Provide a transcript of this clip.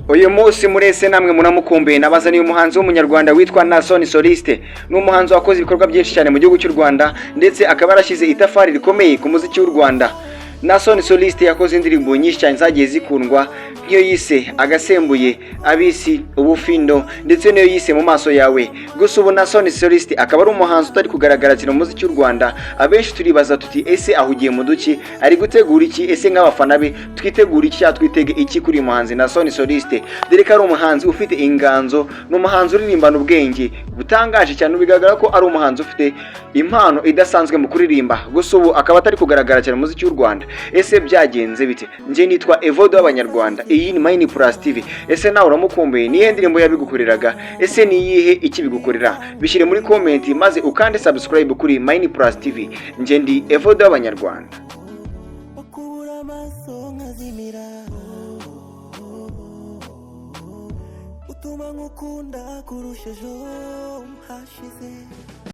Uyu munsi murese namwe munamukumbuye nabazaniye umuhanzi w'umunyarwanda witwa Naason Soliste. Ni umuhanzi wakoze ibikorwa byinshi cyane mu gihugu cy'u Rwanda ndetse akaba arashize itafari rikomeye ku muziki w'u Rwanda. Naason Soliste yakoze indirimbo nyinshi cyane zagiye zikundwa nk'iyo yise Agasembuye, Abisi, Ubufindo ndetse n'iyo yise Mu maso yawe. Gusa ubu Naason Soliste akaba ari umuhanzi utari kugaragara cyane mu muziki w'u Rwanda. Abenshi turibaza tuti ese ahugiye mu duki, ari gutegura iki, ese nk'abafana be twitegura iki, twitege iki kuri umuhanzi Naason Soliste. Dore ko ari umuhanzi ufite inganzo, ni umuhanzi uririmbana ubwenge butangaje cyane, bigaragara ko ari umuhanzi ufite impano idasanzwe mu kuririmba. Gusa ubu akaba atari kugaragara cyane mu muziki w'u Rwanda. Ese byagenze bite? Nje nitwa Evodo w'Abanyarwanda, iyi ni Mine Plus TV. Ese nawe uramukumbuye? Nihe ndirimbo yabigukoreraga? Ese ni iyihe ikibigukorera? Bishyire muri comment maze ukande subscribe kuri Mine Plus TV. Nje ndi Evodo w'Abanyarwanda.